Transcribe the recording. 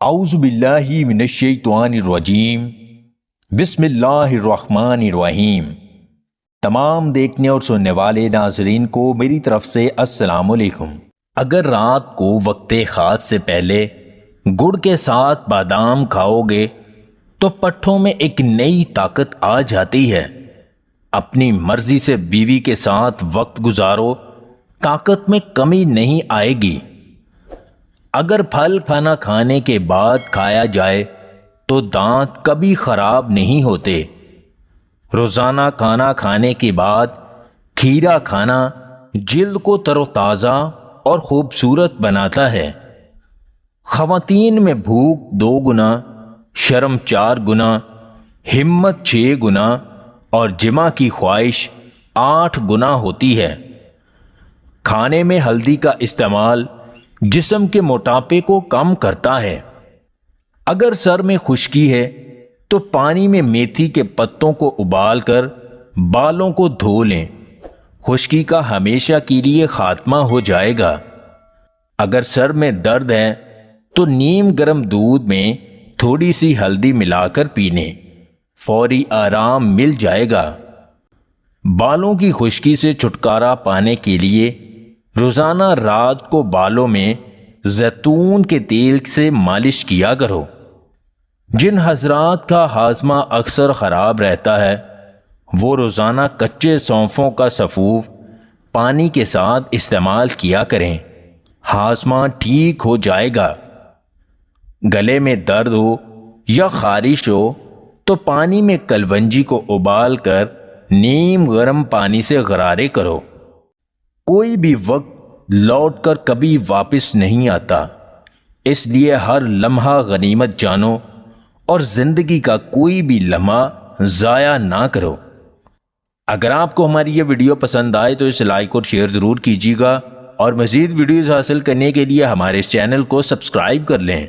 اعوذ باللہ من الشیطان الرجیم بسم اللہ الرحمن الرحیم۔ تمام دیکھنے اور سننے والے ناظرین کو میری طرف سے السلام علیکم۔ اگر رات کو وقت خاص سے پہلے گڑ کے ساتھ بادام کھاؤ گے تو پٹھوں میں ایک نئی طاقت آ جاتی ہے۔ اپنی مرضی سے بیوی کے ساتھ وقت گزارو، طاقت میں کمی نہیں آئے گی۔ اگر پھل کھانا کھانے کے بعد کھایا جائے تو دانت کبھی خراب نہیں ہوتے۔ روزانہ کھانا کھانے کے بعد کھیرا کھانا جلد کو تر و تازہ اور خوبصورت بناتا ہے۔ خواتین میں بھوک 2 گنا، شرم 4 گنا، ہمت 6 گنا اور جمع کی خواہش 8 گنا ہوتی ہے۔ کھانے میں ہلدی کا استعمال جسم کے موٹاپے کو کم کرتا ہے۔ اگر سر میں خشکی ہے تو پانی میں میتھی کے پتوں کو ابال کر بالوں کو دھو لیں، خشکی کا ہمیشہ کے لیے خاتمہ ہو جائے گا۔ اگر سر میں درد ہے تو نیم گرم دودھ میں تھوڑی سی ہلدی ملا کر پی لیں، فوری آرام مل جائے گا۔ بالوں کی خشکی سے چھٹکارا پانے کے لیے روزانہ رات کو بالوں میں زیتون کے تیل سے مالش کیا کرو۔ جن حضرات کا ہاضمہ اکثر خراب رہتا ہے وہ روزانہ کچے سونفوں کا سفوف پانی کے ساتھ استعمال کیا کریں، ہاضمہ ٹھیک ہو جائے گا۔ گلے میں درد ہو یا خارش ہو تو پانی میں کلونجی کو ابال کر نیم گرم پانی سے غرارے کرو۔ کوئی بھی وقت لوٹ کر کبھی واپس نہیں آتا، اس لیے ہر لمحہ غنیمت جانو اور زندگی کا کوئی بھی لمحہ ضائع نہ کرو۔ اگر آپ کو ہماری یہ ویڈیو پسند آئے تو اسے لائک اور شیئر ضرور کیجیے گا، اور مزید ویڈیوز حاصل کرنے کے لیے ہمارے اس چینل کو سبسکرائب کر لیں۔